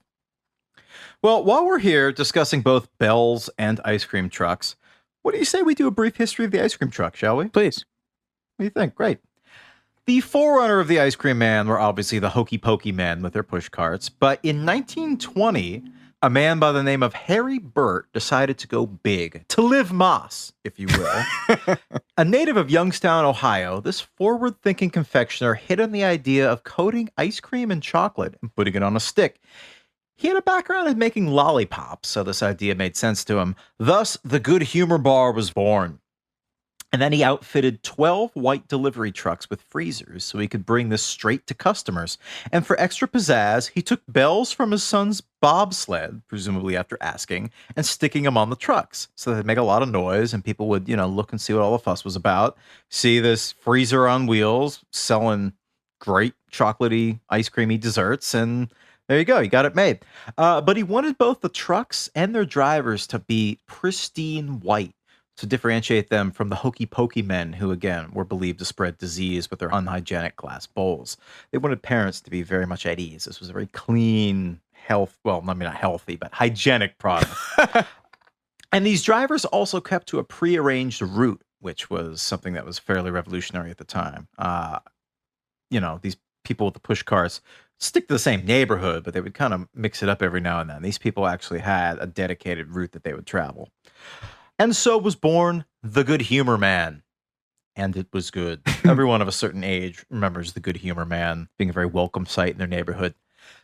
Well, while we're here discussing both Bells and ice cream trucks, what do you say we do a brief history of the ice cream truck, shall we? Please. What do you think? Great. The forerunner of the ice cream man were obviously the hokey pokey men with their push carts, but in 1920, a man by the name of Harry Burt decided to go big, to live Moss, if you will. A native of Youngstown, Ohio, this forward-thinking confectioner hit on the idea of coating ice cream in chocolate and putting it on a stick. He had a background in making lollipops, so this idea made sense to him. Thus, the Good Humor Bar was born. And then he outfitted 12 white delivery trucks with freezers so he could bring this straight to customers. And for extra pizzazz, he took bells from his son's bobsled, presumably after asking, and sticking them on the trucks. So they'd make a lot of noise and people would, look and see what all the fuss was about. See this freezer on wheels selling great chocolatey, ice creamy desserts, and There you go. You got it made. But he wanted both the trucks and their drivers to be pristine white to differentiate them from the hokey pokey men who, again, were believed to spread disease with their unhygienic glass bowls. They wanted parents to be very much at ease. This was a very clean, not healthy, but hygienic product. And these drivers also kept to a prearranged route, which was something that was fairly revolutionary at the time. These people with the push carts stick to the same neighborhood, but they would kind of mix it up every now and then. These people actually had a dedicated route that they would travel. And so was born the Good Humor Man. And it was good. Everyone of a certain age remembers the Good Humor Man being a very welcome sight in their neighborhood.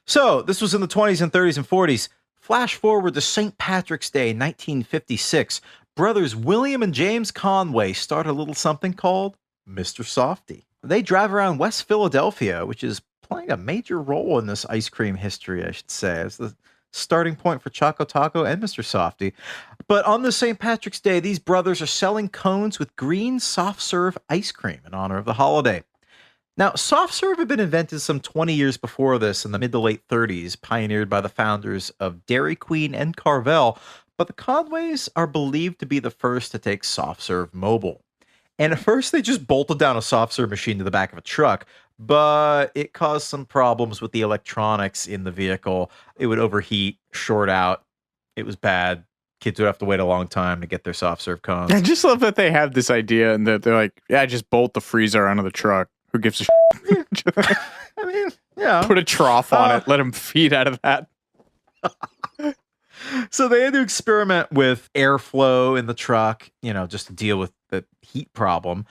So this was in the 20s and 30s and 40s. Flash forward to St. Patrick's Day, 1956. Brothers William and James Conway start a little something called Mr. Softy. They drive around West Philadelphia, which is playing a major role in this ice cream history, I should say. It's the starting point for Choco Taco and Mr. Softy. But on this St. Patrick's Day, these brothers are selling cones with green soft serve ice cream in honor of the holiday. Now, soft serve had been invented some 20 years before this in the mid to late 30s, pioneered by the founders of Dairy Queen and Carvel, but the Conways are believed to be the first to take soft serve mobile. And at first, they just bolted down a soft serve machine to the back of a truck, but it caused some problems with the electronics in the vehicle. It would overheat, short out. It was bad. Kids would have to wait a long time to get their soft serve cones. I just love that they have this idea and that they're like, yeah, just bolt the freezer onto the truck. Who gives a shit? I mean, yeah. Put a trough on it. Let them feed out of that. So they had to experiment with airflow in the truck, just to deal with the heat problem,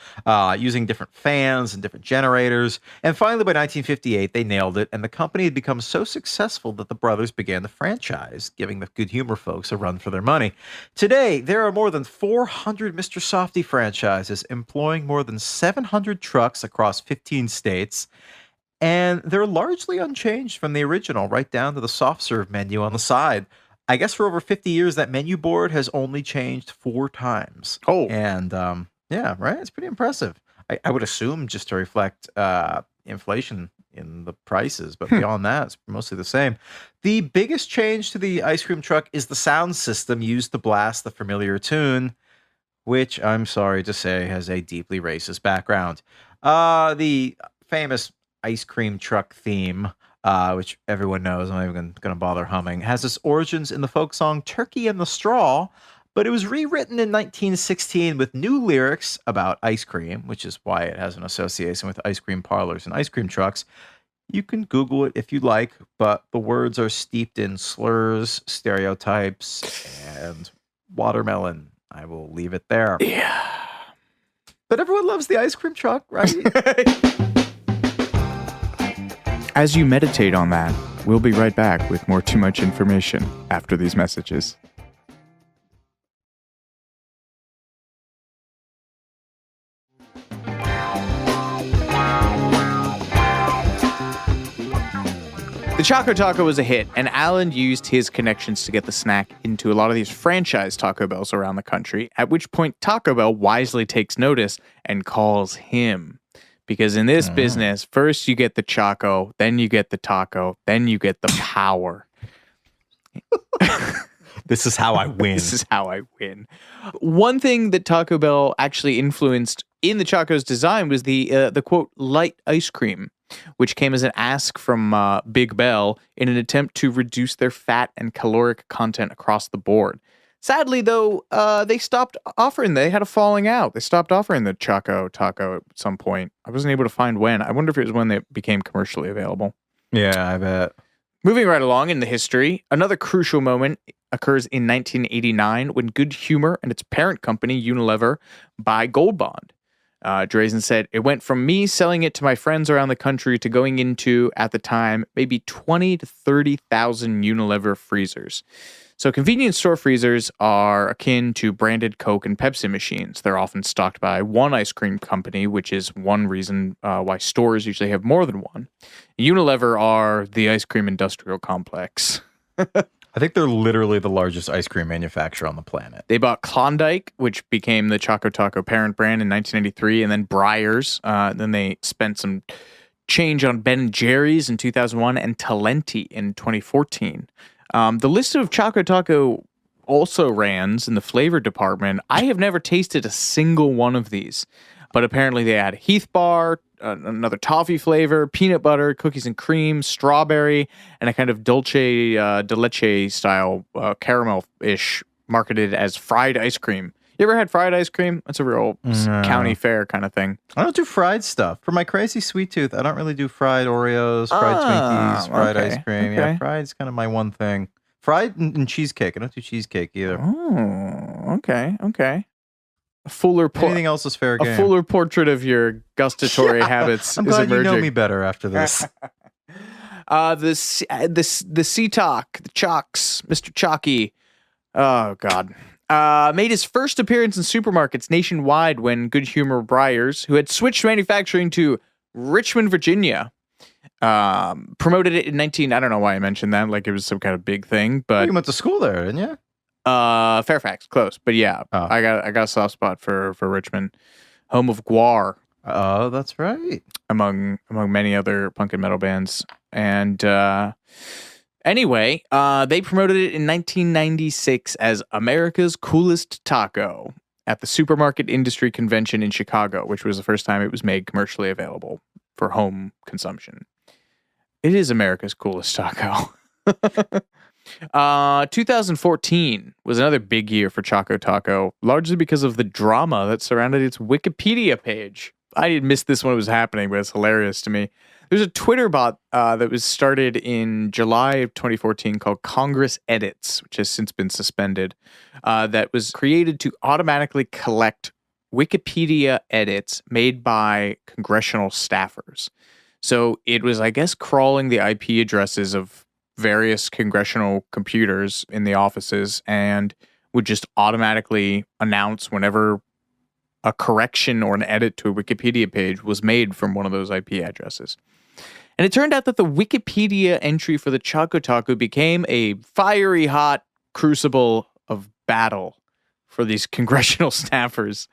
using different fans and different generators. And finally, by 1958, they nailed it, and the company had become so successful that the brothers began the franchise, giving the Good Humor folks a run for their money. Today, there are more than 400 Mr. Softy franchises employing more than 700 trucks across 15 states. And they're largely unchanged from the original, right down to the soft serve menu on the side. I guess for over 50 years, that menu board has only changed 4 times. Oh. And yeah, right? It's pretty impressive. I would assume just to reflect inflation in the prices, but beyond that, it's mostly the same. The biggest change to the ice cream truck is the sound system used to blast the familiar tune, which I'm sorry to say has a deeply racist background. The famous ice cream truck theme, which everyone knows, I'm not even going to bother humming, has its origins in the folk song Turkey and the Straw, but it was rewritten in 1916 with new lyrics about ice cream, which is why it has an association with ice cream parlors and ice cream trucks. You can Google it if you like, but the words are steeped in slurs, stereotypes, and watermelon. I will leave it there. Yeah. But everyone loves the ice cream truck, right? As you meditate on that, we'll be right back with more Too Much Information after these messages. The Choco Taco was a hit, and Alan used his connections to get the snack into a lot of these franchise Taco Bells around the country, at which point Taco Bell wisely takes notice and calls him. Because in this business, first you get the Choco, then you get the Taco, then you get the power. This is how I win. This is how I win. One thing that Taco Bell actually influenced in the Choco's design was the quote, light ice cream, which came as an ask from Big Bell in an attempt to reduce their fat and caloric content across the board. Sadly, though, they stopped offering. They had a falling out. They stopped offering the Choco Taco at some point. I wasn't able to find when. I wonder if it was when they became commercially available. Yeah, I bet. Moving right along in the history, another crucial moment occurs in 1989 when Good Humor and its parent company, Unilever, buy Gold Bond. Drazen said, it went from me selling it to my friends around the country to going into, at the time, maybe 20 to 30,000 Unilever freezers. So convenience store freezers are akin to branded Coke and Pepsi machines. They're often stocked by one ice cream company, which is one reason why stores usually have more than one. Unilever are the ice cream industrial complex. I think they're literally the largest ice cream manufacturer on the planet. They bought Klondike, which became the Choco Taco parent brand in 1993, and then Breyers. Then they spent some change on Ben & Jerry's in 2001 and Talenti in 2014. The list of Choco Taco also rans in the flavor department. I have never tasted a single one of these, but apparently they had Heath Bar, another toffee flavor, peanut butter, cookies and cream, strawberry, and a kind of dulce de leche style caramel-ish marketed as fried ice cream. You ever had fried ice cream? That's a real county fair kind of thing. I don't do fried stuff. For my crazy sweet tooth, I don't really do fried Oreos, fried Twinkies, fried ice cream. Okay. Yeah, fried's kind of my one thing. Fried and cheesecake. I don't do cheesecake either. Oh, okay. Anything else is fair game. A fuller portrait of your gustatory habits I'm is glad emerging. you know me better after this. The Sea Talk, the Chalks, Mr. Chalky. Oh God. Made his first appearance in supermarkets nationwide when Good Humor Breyers, who had switched manufacturing to Richmond, Virginia, promoted it in I don't know why I mentioned that, like it was some kind of big thing, but You went to school there, didn't you? Fairfax, close, but yeah, Oh. I got a soft spot for Richmond, home of Gwar, Oh, that's right. among many other punk and metal bands, and anyway, they promoted it in 1996 as America's Coolest Taco at the Supermarket Industry Convention in Chicago, which was the first time it was made commercially available for home consumption. It is America's Coolest Taco. 2014 was another big year for Choco Taco, largely because of the drama that surrounded its Wikipedia page. I didn't miss this when it was happening, but it's hilarious to me. There's a Twitter bot that was started in July of 2014 called Congress Edits, which has since been suspended, that was created to automatically collect Wikipedia edits made by congressional staffers. So it was, I guess, crawling the IP addresses of various congressional computers in the offices and would just automatically announce whenever a correction or an edit to a Wikipedia page was made from one of those IP addresses. And it turned out that the Wikipedia entry for the Choco Taco became a fiery hot crucible of battle for these congressional staffers,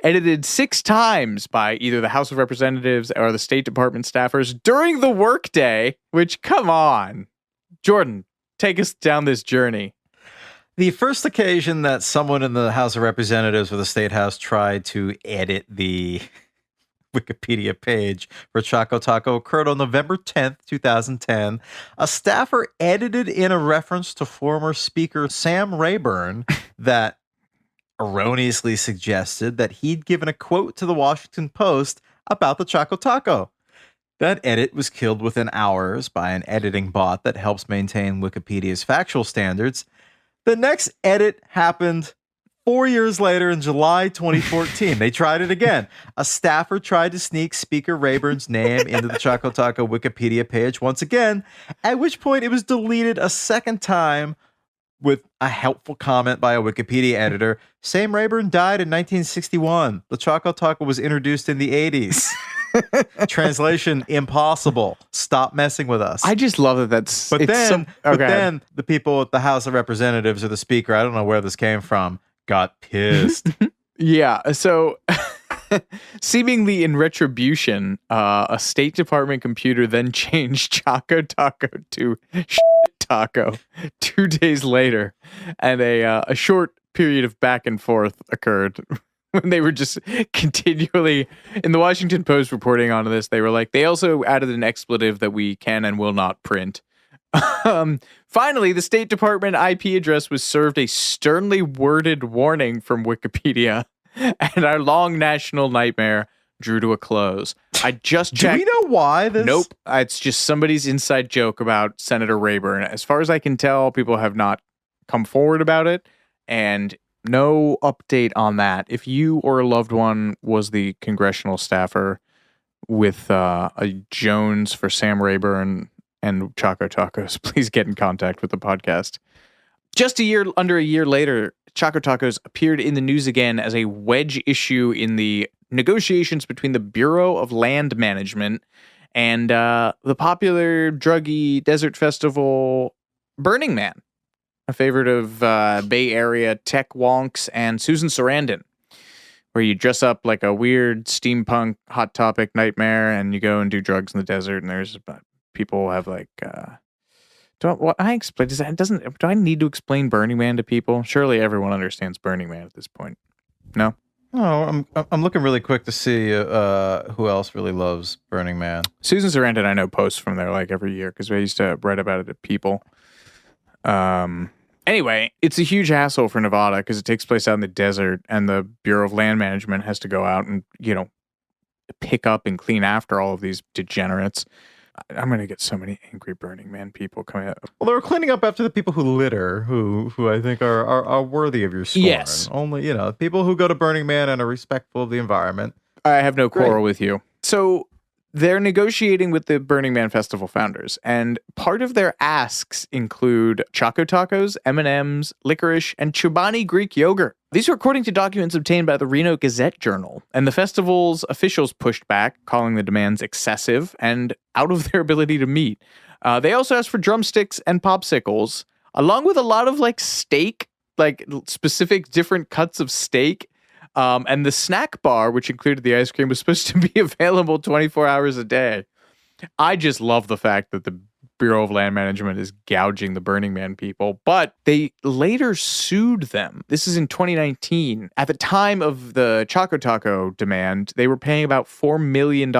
edited 6 times by either the House of Representatives or the State Department staffers during the workday, which, come on. Jordan, take us down this journey. The first occasion that someone in the House of Representatives or the State House tried to edit the Wikipedia page for Choco Taco occurred on November 10th, 2010. A staffer edited in a reference to former Speaker Sam Rayburn that erroneously suggested that he'd given a quote to the Washington Post about the Choco Taco. That edit was killed within hours by an editing bot that helps maintain Wikipedia's factual standards. The next edit happened 4 years later in July 2014. They tried it again. A staffer tried to sneak Speaker Rayburn's name into the Choco Taco Wikipedia page once again, at which point it was deleted a second time with a helpful comment by a Wikipedia editor. Sam Rayburn died in 1961. The Choco Taco was introduced in the 80s. Translation: impossible. Stop messing with us. I just love that that's... But then okay. the people at the House of Representatives or the Speaker, I don't know where this came from, got pissed. Yeah, so seemingly in retribution, a State Department computer then changed Choco Taco to Taco 2 days later, and a short period of back and forth occurred when they were just continually, in the Washington Post reporting on this, they were like, they also added an expletive that we can and will not print. Finally, the State Department IP address was served a sternly worded warning from Wikipedia, and our long national nightmare drew to a close. I just checked. Do we know why this? Nope. It's just somebody's inside joke about Senator Rayburn. As far as I can tell, people have not come forward about it, and no update on that. If you or a loved one was the congressional staffer with a Jones for Sam Rayburn and Choco Tacos, please get in contact with the podcast. Just under a year later, Choco Tacos appeared in the news again as a wedge issue in the negotiations between the Bureau of Land Management and the popular druggy desert festival Burning Man, a favorite of Bay Area tech wonks and Susan Sarandon, where you dress up like a weird steampunk Hot Topic nightmare and you go and do drugs in the desert. And there's people have like, do I need to explain Burning Man to people? Surely everyone understands Burning Man at this point. No? Oh, I'm looking really quick to see who else really loves Burning Man. Susan Sarandon, I know, posts from there like every year because I used to write about it at People. Anyway, it's a huge hassle for Nevada because it takes place out in the desert, and the Bureau of Land Management has to go out and pick up and clean after all of these degenerates. I'm going to get so many angry Burning Man people coming out. Well, they're cleaning up after the people who litter, who I think are worthy of your scorn. Yes. Only, people who go to Burning Man and are respectful of the environment. I have no quarrel with you. So they're negotiating with the Burning Man Festival founders, and part of their asks include Choco Tacos, M&Ms, licorice, and Chobani Greek yogurt. These are according to documents obtained by the Reno Gazette-Journal, and the festival's officials pushed back, calling the demands excessive and out of their ability to meet. They also asked for drumsticks and popsicles, along with a lot of steak, specific different cuts of steak. And the snack bar, which included the ice cream, was supposed to be available 24 hours a day. I just love the fact that the Bureau of Land Management is gouging the Burning Man people, but they later sued them. This is in 2019. At the time of the Choco Taco demand, they were paying about $4 million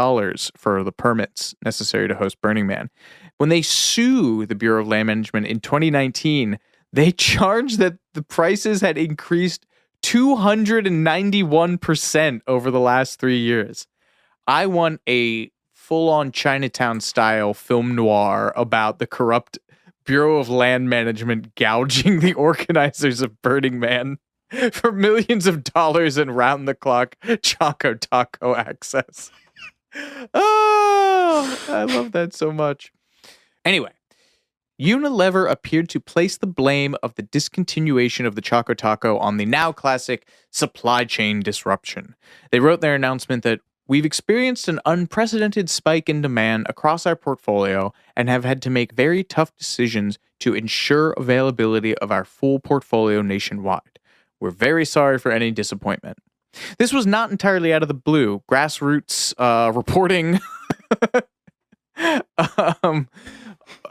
for the permits necessary to host Burning Man. When they sue the Bureau of Land Management in 2019, they charged that the prices had increased 291% over the last 3 years. I want a full-on Chinatown-style film noir about the corrupt Bureau of Land Management gouging the organizers of Burning Man for millions of dollars and round-the-clock Choco Taco access. Oh, I love that so much. Anyway, Unilever appeared to place the blame of the discontinuation of the Choco Taco on the now classic supply chain disruption. They wrote in their announcement that we've experienced an unprecedented spike in demand across our portfolio and have had to make very tough decisions to ensure availability of our full portfolio nationwide. We're very sorry for any disappointment. This was not entirely out of the blue. Grassroots reporting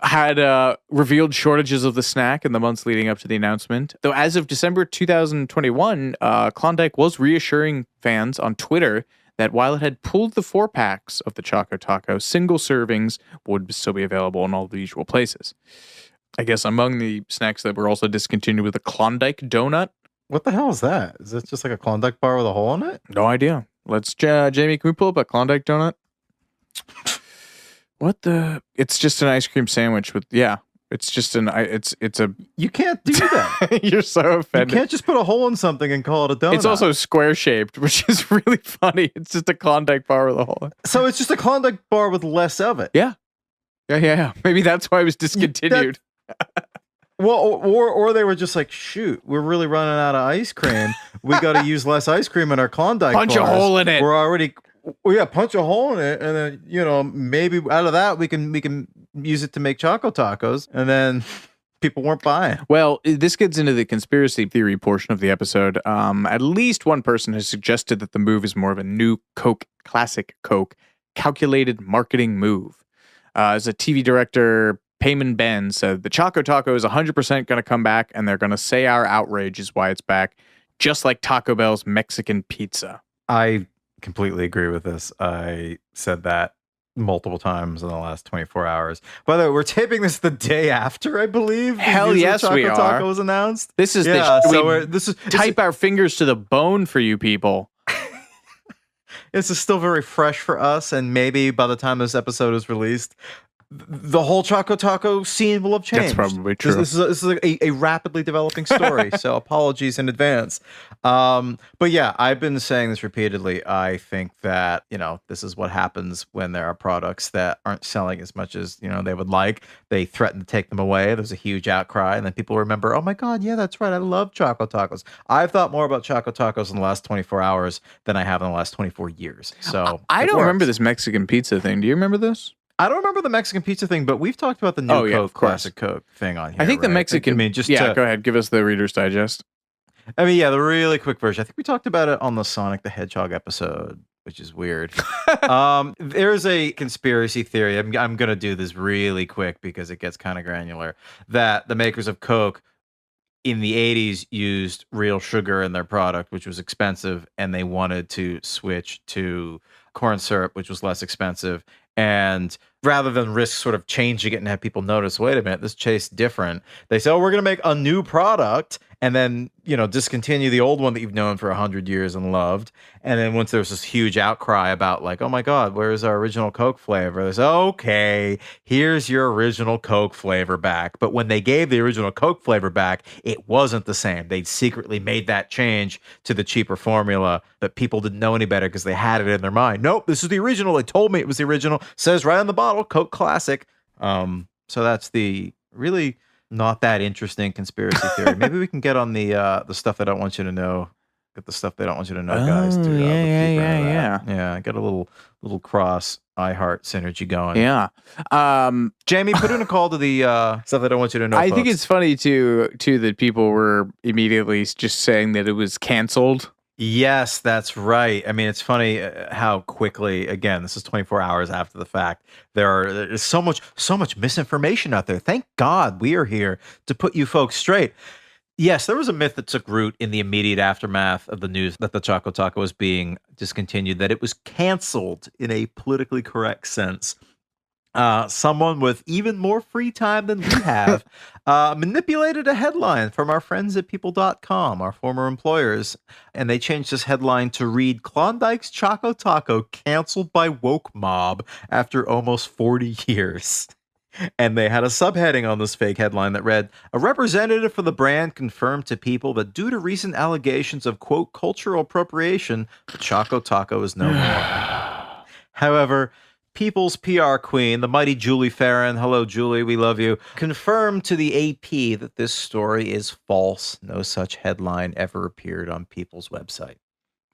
had revealed shortages of the snack in the months leading up to the announcement. Though as of December 2021, Klondike was reassuring fans on Twitter that while it had pulled the 4-packs of the Choco Taco, single servings would still be available in all the usual places. I guess among the snacks that were also discontinued with a Klondike donut. What the hell is that? Is that just like a Klondike bar with a hole in it? No idea. Let's, Jamie, can we pull up a Klondike donut? What the? It's just an ice cream sandwich with, it's just it's a. You can't do that. You're so offended. You can't just put a hole in something and call it a donut. It's also square shaped, which is really funny. It's just a Klondike bar with a hole in it. So it's just a Klondike bar with less of it. Yeah. Maybe that's why it was discontinued. Well, or they were just like, shoot, we're really running out of ice cream. We got to use less ice cream in our Klondike Punch bars. a hole in it. We're already, punch a hole in it, and then maybe out of that we can use it to make Choco Tacos, and then people weren't buying. Well, this gets into the conspiracy theory portion of the episode. At least one person has suggested that the move is more of a new classic Coke, calculated marketing move. As a TV director, Payman Ben said the Choco Taco is 100% going to come back, and they're going to say our outrage is why it's back, just like Taco Bell's Mexican pizza. I completely agree with this. I said that multiple times in the last 24 hours. By the way, we're taping this the day after, I believe. Hell yes, we are. Choco Taco was announced. This is type our fingers to the bone for you people. This is still very fresh for us, and maybe by the time this episode is released, the whole Choco Taco scene will have changed. That's probably true. This is a rapidly developing story, so apologies in advance. But yeah, I've been saying this repeatedly. I think that, this is what happens when there are products that aren't selling as much as, they would like. They threaten to take them away. There's a huge outcry, and then people remember, oh my God, yeah, that's right. I love Choco Tacos. I've thought more about Choco Tacos in the last 24 hours than I have in the last 24 years. So I don't remember this Mexican pizza thing. Do you remember this? I don't remember the Mexican pizza thing, but we've talked about the new Coke, Classic Coke thing on here. I think the Mexican. go ahead. Give us the Reader's Digest. I mean, yeah, the really quick version. I think we talked about it on the Sonic the Hedgehog episode, which is weird. There's a conspiracy theory. I'm going to do this really quick because it gets kind of granular. That the makers of Coke in the 80s used real sugar in their product, which was expensive, and they wanted to switch to corn syrup, which was less expensive. And rather than risk sort of changing it and have people notice, wait a minute, this tastes different, they say, oh, we're going to make a new product and then, discontinue the old one that you've known for 100 years and loved. And then once there's this huge outcry about like, oh my God, where's our original Coke flavor? They say, okay, here's your original Coke flavor back. But when they gave the original Coke flavor back, it wasn't the same. They'd secretly made that change to the cheaper formula, but people didn't know any better because they had it in their mind. Nope, this is the original. They told me it was the original. Says right on the bottle, Coke Classic. So that's the really not that interesting conspiracy theory. Maybe we can get on the stuff that I don't want you to know. Get the stuff they don't want you to know, guys. Yeah. Get a little cross iHeart synergy going. Yeah. Jamie, put in a call to the stuff that I don't want you to know. I think it's funny too that people were immediately just saying that it was canceled. Yes, that's right. I mean, it's funny how quickly, again, this is 24 hours after the fact, there's so much misinformation out there. Thank God we are here to put you folks straight. Yes, there was a myth that took root in the immediate aftermath of the news that the Choco Taco was being discontinued, that it was canceled in a politically correct sense. Someone with even more free time than we have manipulated a headline from our friends at people.com, our former employers, and they changed this headline to read, Klondike's Choco Taco canceled by woke mob after almost 40 years. And they had a subheading on this fake headline that read, a representative for the brand confirmed to People that due to recent allegations of, quote, cultural appropriation, the Choco Taco is no more. However, People's PR queen, the mighty Julie Farron, hello, Julie, we love you, confirmed to the AP that this story is false. No such headline ever appeared on People's website.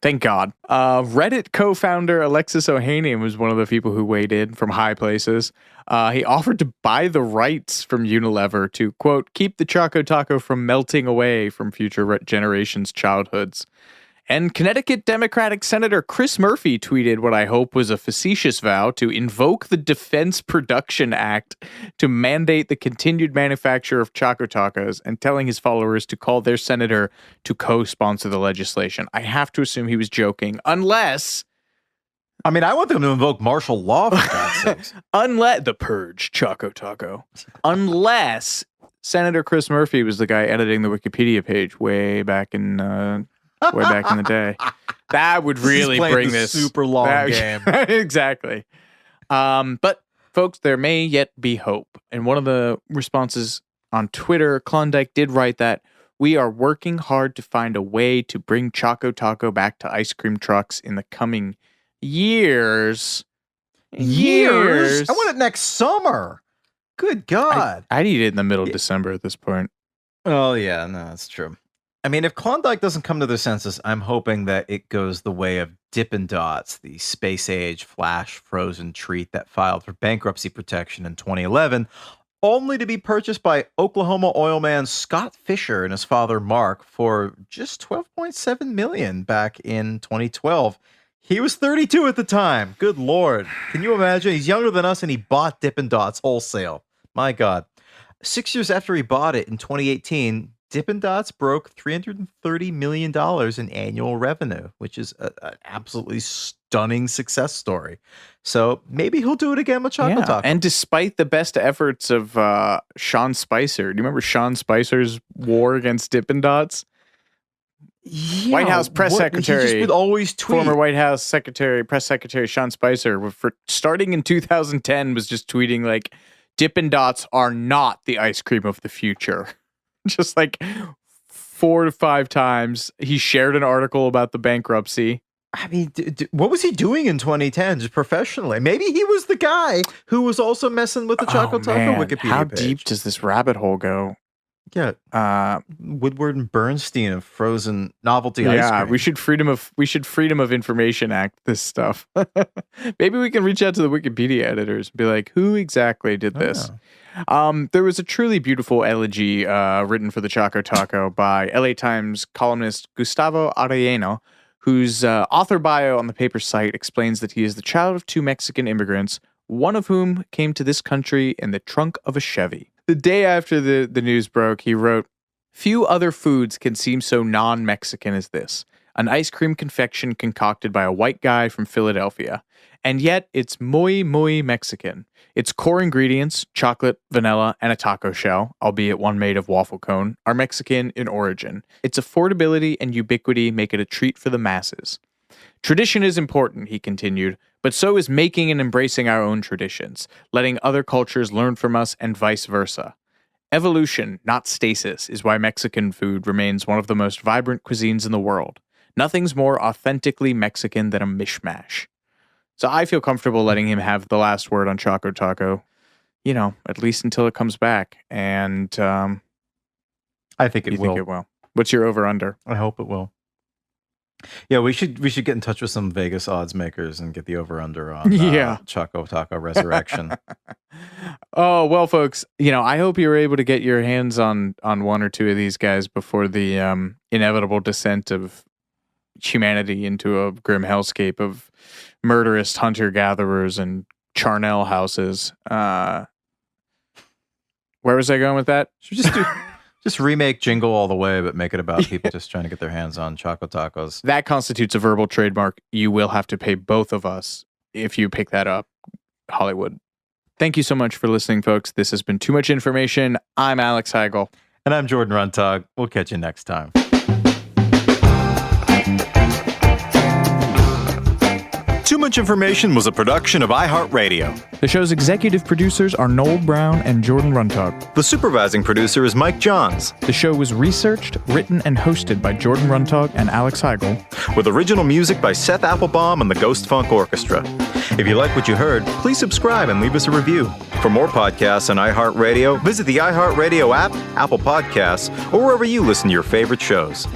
Thank God. Reddit co-founder Alexis Ohanian was one of the people who weighed in from high places. He offered to buy the rights from Unilever to, quote, keep the Choco Taco from melting away from future generations' childhoods. And Connecticut Democratic Senator Chris Murphy tweeted what I hope was a facetious vow to invoke the Defense Production Act to mandate the continued manufacture of Choco Tacos and telling his followers to call their senator to co-sponsor the legislation. I have to assume he was joking, unless... I mean, I want them to invoke martial law for God's sakes. Unless... The Purge, Choco Taco. Unless Senator Chris Murphy was the guy editing the Wikipedia page way back in the day. That would really bring this super long game. Exactly. But folks, there may yet be hope. And one of the responses on Twitter, Klondike did write that we are working hard to find a way to bring Choco Taco back to ice cream trucks in the coming years. Years? I want it next summer. Good God. I'd eat it in the middle of December at this point. Oh, yeah. No, that's true. I mean, if Klondike doesn't come to their senses, I'm hoping that it goes the way of Dippin Dots, the space-age flash frozen treat that filed for bankruptcy protection in 2011, only to be purchased by Oklahoma oil man Scott Fisher and his father Mark for just $12.7 million back in 2012. He was 32 at the time. Good Lord. Can you imagine? He's younger than us and he bought Dippin Dots wholesale. My God. 6 years after he bought it in 2018, Dippin Dots broke $330 million in annual revenue, which is an absolutely stunning success story. So maybe he'll do it again with Choco Taco. And despite the best efforts of Sean Spicer, do you remember Sean Spicer's war against Dippin Dots? Yeah, White House press secretary, he just would always tweet. Former White House press secretary Sean Spicer, for starting in 2010, was just tweeting like, Dippin Dots are not the ice cream of the future. Just like 4 to 5 times. He shared an article about the bankruptcy. I mean, what was he doing in 2010 just professionally? Maybe he was the guy who was also messing with the Choco Taco Wikipedia How page. deep does this rabbit hole go? Yeah. Woodward and Bernstein of frozen novelty ice cream. we should freedom of information act this stuff. Maybe we can reach out to the Wikipedia editors and be like, who exactly did this? There was a truly beautiful elegy written for the Choco Taco by LA Times columnist Gustavo Arellano, whose author bio on the paper site explains that he is the child of 2 Mexican immigrants, one of whom came to this country in the trunk of a Chevy. The day after the news broke, he wrote, "Few other foods can seem so non-Mexican as this. An ice cream confection concocted by a white guy from Philadelphia. And yet, it's muy, muy Mexican. Its core ingredients, chocolate, vanilla, and a taco shell, albeit one made of waffle cone, are Mexican in origin. Its affordability and ubiquity make it a treat for the masses. Tradition is important," he continued, "but so is making and embracing our own traditions, letting other cultures learn from us and vice versa. Evolution, not stasis, is why Mexican food remains one of the most vibrant cuisines in the world. Nothing's more authentically Mexican than a mishmash." So I feel comfortable letting him have the last word on Choco Taco, at least until it comes back. And I think it will. Think it will. What's your over-under? I hope it will. Yeah, we should get in touch with some Vegas odds makers and get the over-under on Choco Taco Resurrection. Oh, well, folks, I hope you were able to get your hands on one or two of these guys before the inevitable descent of humanity into a grim hellscape of murderous hunter-gatherers and charnel houses. Where was I going with that? Should we just remake Jingle All the Way, but make it about people just trying to get their hands on Choco Tacos? That constitutes a verbal trademark. You will have to pay both of us if you pick that up, Hollywood. Thank you so much for listening, folks. This has been Too Much Information. I'm Alex Heigl. And I'm Jordan Runtagh. We'll catch you next time. Too Much Information was a production of iHeartRadio. The show's executive producers are Noel Brown and Jordan Runtagh. The supervising producer is Mike Johns. The show was researched, written, and hosted by Jordan Runtagh and Alex Heigl. With original music by Seth Applebaum and the Ghost Funk Orchestra. If you like what you heard, please subscribe and leave us a review. For more podcasts on iHeartRadio, visit the iHeartRadio app, Apple Podcasts, or wherever you listen to your favorite shows.